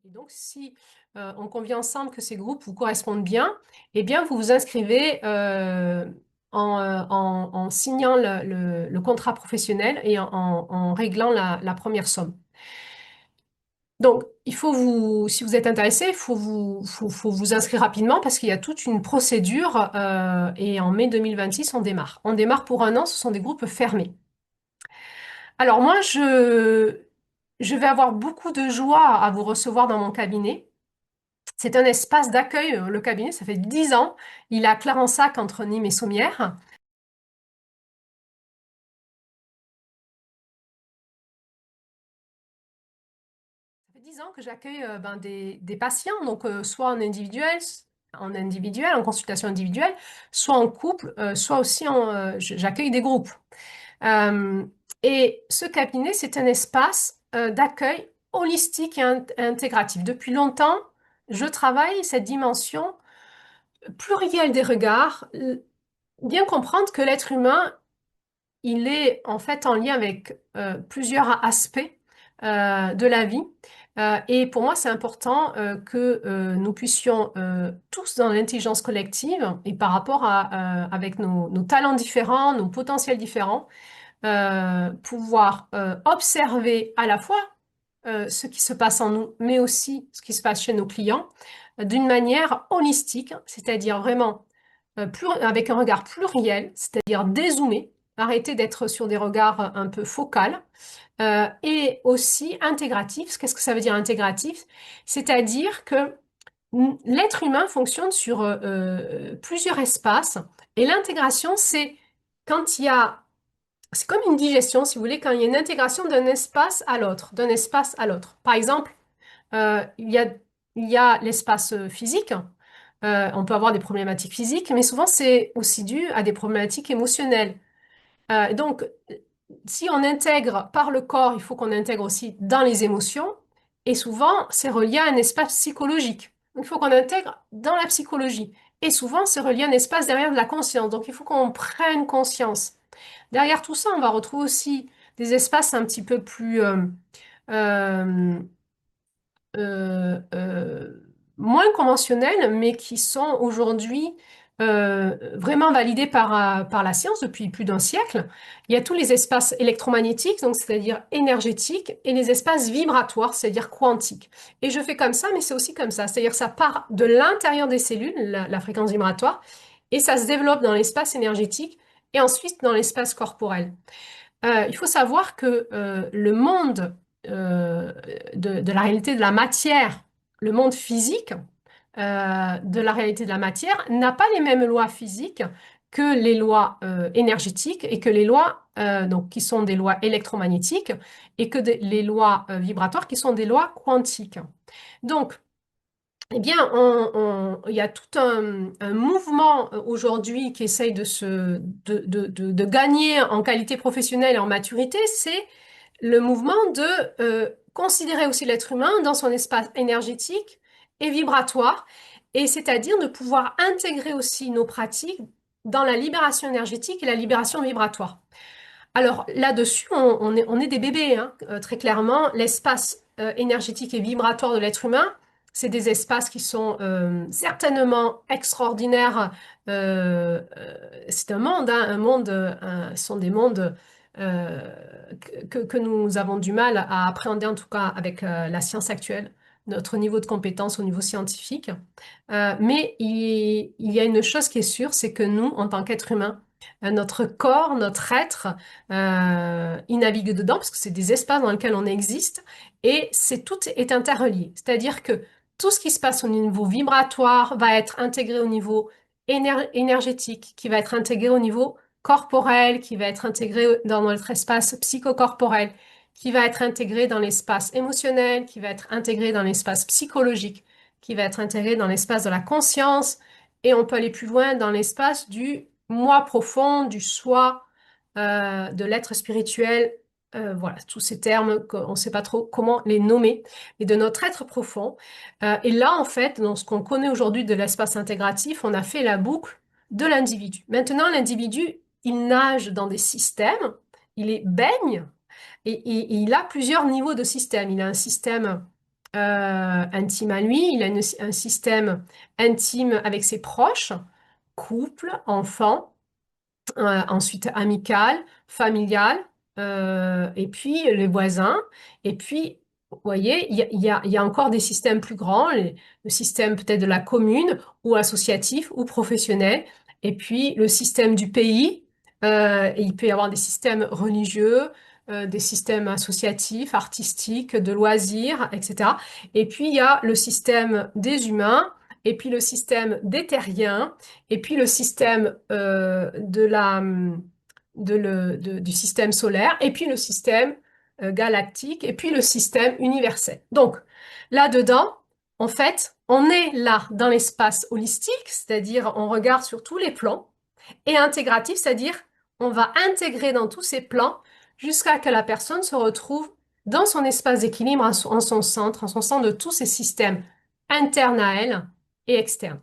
Et donc, si on convient ensemble que ces groupes vous correspondent bien, eh bien, vous vous inscrivez en signant le contrat professionnel et en réglant la première somme. Donc, si vous êtes intéressé, faut vous inscrire rapidement parce qu'il y a toute une procédure et en mai 2026, on démarre. On démarre pour un an, ce sont des groupes fermés. Alors moi, je vais avoir beaucoup de joie à vous recevoir dans mon cabinet. C'est un espace d'accueil, le cabinet, ça fait 10 ans. Il est à Clarensac entre Nîmes et Sommières. Ça fait 10 ans que j'accueille des patients, donc soit en individuel, en consultation individuelle, soit en couple, soit aussi j'accueille des groupes. Euh, et ce cabinet, c'est un espace d'accueil holistique et intégratif. Depuis longtemps, je travaille cette dimension plurielle des regards, bien comprendre que l'être humain il est en fait en lien avec plusieurs aspects de la vie. Et pour moi, c'est important que nous puissions tous dans l'intelligence collective et par rapport avec nos talents différents, nos potentiels différents, pouvoir observer à la fois ce qui se passe en nous, mais aussi ce qui se passe chez nos clients, d'une manière holistique, c'est-à-dire vraiment avec un regard pluriel, c'est-à-dire dézoomer, arrêter d'être sur des regards un peu focales, et aussi intégratif. Qu'est-ce que ça veut dire intégratif? C'est-à-dire que l'être humain fonctionne sur plusieurs espaces, et l'intégration, c'est comme une digestion, si vous voulez, quand il y a une intégration d'un espace à l'autre, d'un espace à l'autre. Par exemple, euh, il y a, il y a l'espace physique. On peut avoir des problématiques physiques, mais souvent c'est aussi dû à des problématiques émotionnelles. Donc, si on intègre par le corps, il faut qu'on intègre aussi dans les émotions. Et souvent, c'est relié à un espace psychologique. Donc, il faut qu'on intègre dans la psychologie. Et souvent, c'est relié à un espace derrière de la conscience. Donc, il faut qu'on prenne conscience. Derrière tout ça, on va retrouver aussi des espaces un petit peu plus euh, euh, moins conventionnels, mais qui sont aujourd'hui vraiment validés par la science depuis plus d'un siècle. Il y a tous les espaces électromagnétiques, donc c'est-à-dire énergétiques, et les espaces vibratoires, c'est-à-dire quantiques. Et je fais comme ça, mais c'est aussi comme ça, c'est-à-dire que ça part de l'intérieur des cellules, la fréquence vibratoire, et ça se développe dans l'espace énergétique et ensuite dans l'espace corporel. Il faut savoir que le monde de la réalité de la matière, le monde physique de la réalité de la matière n'a pas les mêmes lois physiques que les lois énergétiques et que les lois donc, qui sont des lois électromagnétiques et que les lois vibratoires qui sont des lois quantiques. Donc, eh bien, il y a tout un mouvement aujourd'hui qui essaye de gagner en qualité professionnelle et en maturité, c'est le mouvement de considérer aussi l'être humain dans son espace énergétique et vibratoire, et c'est-à-dire de pouvoir intégrer aussi nos pratiques dans la libération énergétique et la libération vibratoire. Alors là-dessus, on est des bébés, hein, très clairement. L'espace énergétique et vibratoire de l'être humain, c'est des espaces qui sont certainement extraordinaires. C'est un monde, hein, ce sont des mondes euh, que nous avons du mal à appréhender, en tout cas avec la science actuelle, notre niveau de compétence au niveau scientifique. Mais il y a une chose qui est sûre, c'est que nous, en tant qu'êtres humains, notre corps, notre être, il navigue dedans parce que c'est des espaces dans lesquels on existe et tout est interrelié. C'est-à-dire que tout ce qui se passe au niveau vibratoire va être intégré au niveau énergétique, qui va être intégré au niveau corporel, qui va être intégré dans notre espace psychocorporel, qui va être intégré dans l'espace émotionnel, qui va être intégré dans l'espace psychologique, qui va être intégré dans l'espace de la conscience, et on peut aller plus loin dans l'espace du moi profond, du soi, de l'être spirituel. Voilà, tous ces termes qu'on ne sait pas trop comment les nommer, et de notre être profond. Et là, en fait, dans ce qu'on connaît aujourd'hui de l'espace intégratif, on a fait la boucle de l'individu. Maintenant, l'individu, il nage dans des systèmes, il baigne, et il a plusieurs niveaux de système. Il a un système intime à lui, il a un système intime avec ses proches, couple, enfants, ensuite amical, familial, et puis les voisins. Et puis, vous voyez, il y a encore des systèmes plus grands, le système peut-être de la commune, ou associatif, ou professionnel. Et puis, le système du pays. Et il peut y avoir des systèmes religieux, des systèmes associatifs, artistiques, de loisirs, etc. Et puis, il y a le système des humains, et puis le système des terriens, et puis le système du système solaire, et puis le système galactique, et puis le système universel. Donc, là-dedans, en fait, on est là dans l'espace holistique, c'est-à-dire on regarde sur tous les plans, et intégratif, c'est-à-dire on va intégrer dans tous ces plans jusqu'à que la personne se retrouve dans son espace d'équilibre, en son centre de tous ces systèmes internes à elle et externes.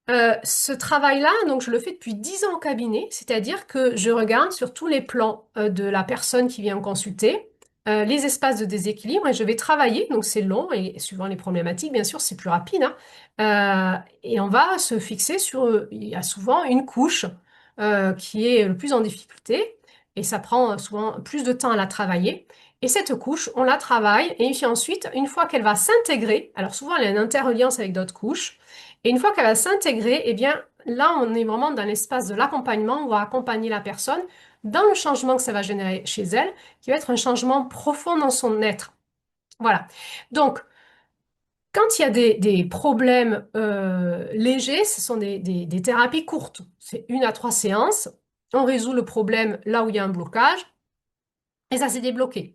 Ce travail-là, donc je le fais depuis 10 ans au cabinet, c'est-à-dire que je regarde sur tous les plans de la personne qui vient me consulter, les espaces de déséquilibre et je vais travailler, donc c'est long et suivant les problématiques, bien sûr, c'est plus rapide, hein. Et on va se fixer sur, il y a souvent une couche qui est le plus en difficulté et ça prend souvent plus de temps à la travailler. Et cette couche, on la travaille et puis ensuite, une fois qu'elle va s'intégrer, alors souvent elle a une interreliance avec d'autres couches, et une fois qu'elle va s'intégrer, eh bien, là, on est vraiment dans l'espace de l'accompagnement. On va accompagner la personne dans le changement que ça va générer chez elle, qui va être un changement profond dans son être. Voilà. Donc, quand il y a des problèmes légers, ce sont des thérapies courtes. C'est 1 à 3 séances. On résout le problème là où il y a un blocage et ça s'est débloqué.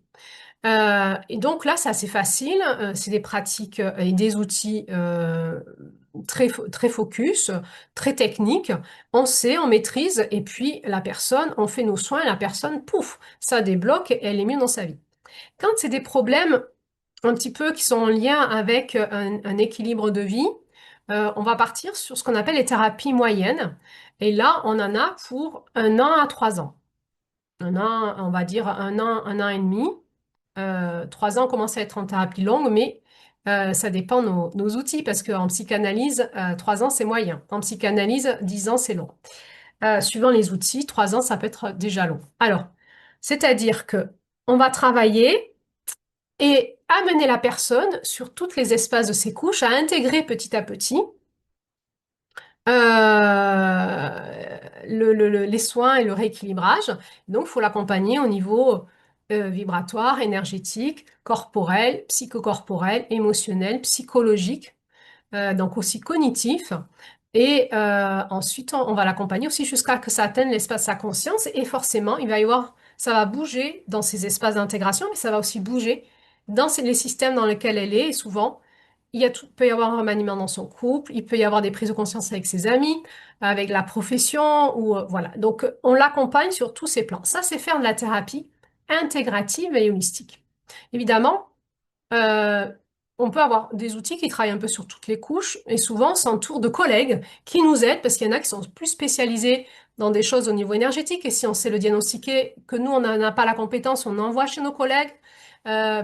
Et donc là, c'est assez facile. C'est des pratiques et des outils très focus, très techniques. On sait, on maîtrise, et puis la personne, on fait nos soins, et la personne, pouf, ça débloque et elle est mieux dans sa vie. Quand c'est des problèmes un petit peu qui sont en lien avec un équilibre de vie, on va partir sur ce qu'on appelle les thérapies moyennes. Et là, on en a pour 1 an à 3 ans. Un an, on va dire 1 an et demi. 3 ans commence à être en thérapie longue, mais ça dépend nos outils, parce qu'en psychanalyse, 3 ans, c'est moyen. En psychanalyse, 10 ans, c'est long. Suivant les outils, 3 ans, ça peut être déjà long. Alors, c'est-à-dire que on va travailler et amener la personne sur tous les espaces de ses couches à intégrer petit à petit les soins et le rééquilibrage. Donc, il faut l'accompagner au niveau vibratoire, énergétique, corporel, psychocorporel, émotionnel, psychologique, donc aussi cognitif. Et ensuite, on va l'accompagner aussi jusqu'à que ça atteigne l'espace de sa conscience. Et forcément, il va y avoir, ça va bouger dans ces espaces d'intégration, mais ça va aussi bouger dans les systèmes dans lesquels elle est. Et souvent, peut y avoir un remaniement dans son couple, il peut y avoir des prises de conscience avec ses amis, avec la profession, ou voilà. Donc, on l'accompagne sur tous ces plans. Ça, c'est faire de la thérapie intégrative et holistique. Évidemment, euh, on peut avoir des outils qui travaillent un peu sur toutes les couches et souvent on s'entoure de collègues qui nous aident parce qu'il y en a qui sont plus spécialisés dans des choses au niveau énergétique et si on sait le diagnostiquer, que nous on n'a pas la compétence, on envoie chez nos collègues,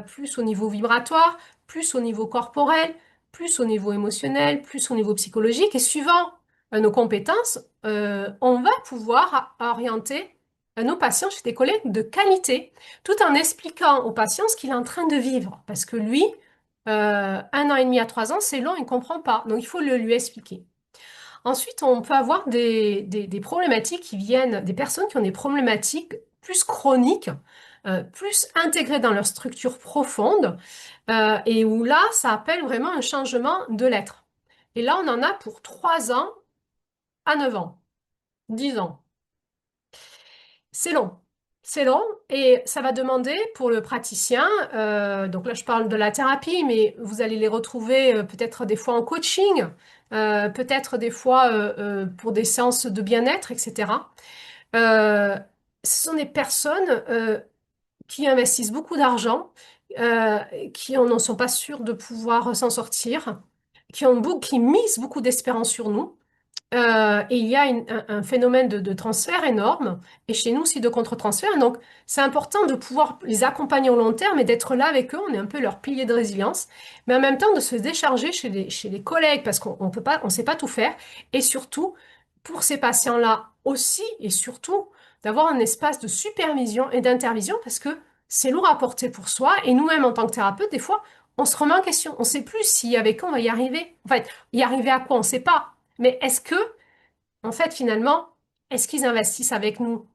plus au niveau vibratoire, plus au niveau corporel, plus au niveau émotionnel, plus au niveau psychologique et suivant nos compétences, on va pouvoir orienter nos patients chez des collègues de qualité tout en expliquant au patient ce qu'il est en train de vivre. Parce que lui, 1 an et demi à 3 ans, c'est long, il ne comprend pas. Donc, il faut le lui expliquer. Ensuite, on peut avoir des problématiques qui viennent des personnes qui ont des problématiques plus chroniques, plus intégrées dans leur structure profonde, et où là, ça appelle vraiment un changement de l'être. Et là, on en a pour 3 ans à 9 ans, 10 ans. C'est long. C'est long et ça va demander pour le praticien, donc là je parle de la thérapie, mais vous allez les retrouver peut-être des fois en coaching, peut-être des fois pour des séances de bien-être, etc. Euh, Ce sont des personnes qui investissent beaucoup d'argent, euh, qui n'en sont pas sûrs de pouvoir s'en sortir, qui misent beaucoup d'espérance sur nous. Et il y a un phénomène de transfert énorme, et chez nous aussi de contre-transfert. Donc, c'est important de pouvoir les accompagner au long terme et d'être là avec eux. On est un peu leur pilier de résilience, mais en même temps de se décharger chez les collègues parce qu'on peut pas, on sait pas tout faire. Et surtout, pour ces patients-là aussi et surtout, d'avoir un espace de supervision et d'intervision parce que c'est lourd à porter pour soi. Et nous-mêmes, en tant que thérapeute, des fois, on se remet en question. On sait plus si avec eux on va y arriver. En fait, y arriver à quoi? On sait pas. Mais est-ce que, en fait, finalement, est-ce qu'ils investissent avec nous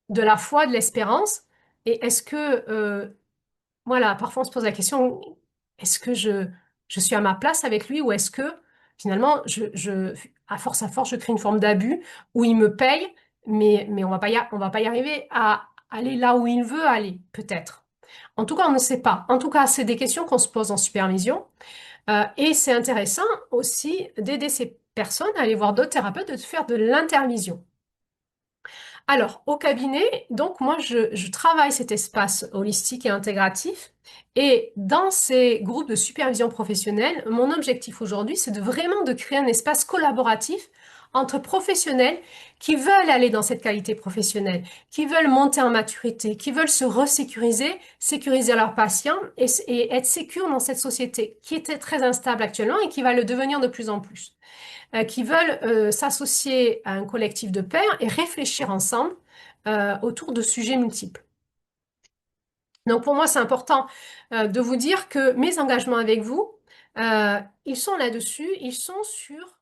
de la foi, de l'espérance? Et est-ce que, voilà, parfois on se pose la question, est-ce que je suis à ma place avec lui ou est-ce que, finalement, à force, je crée une forme d'abus où il me paye, mais on va pas y arriver à aller là où il veut aller, peut-être. En tout cas, on ne sait pas. En tout cas, c'est des questions qu'on se pose en supervision. Et c'est intéressant aussi d'aider ces personnes à aller voir d'autres thérapeutes, de faire de l'intervision. Alors, au cabinet, donc moi, je travaille cet espace holistique et intégratif. Et dans ces groupes de supervision professionnelle, mon objectif aujourd'hui, c'est de vraiment de créer un espace collaboratif entre professionnels qui veulent aller dans cette qualité professionnelle, qui veulent monter en maturité, qui veulent se resécuriser, sécuriser leurs patients et être sécures dans cette société qui était très instable actuellement et qui va le devenir de plus en plus qui veulent s'associer à un collectif de pairs et réfléchir ensemble autour de sujets multiples. Donc pour moi, c'est important de vous dire que mes engagements avec vous, ils sont là-dessus, ils sont sur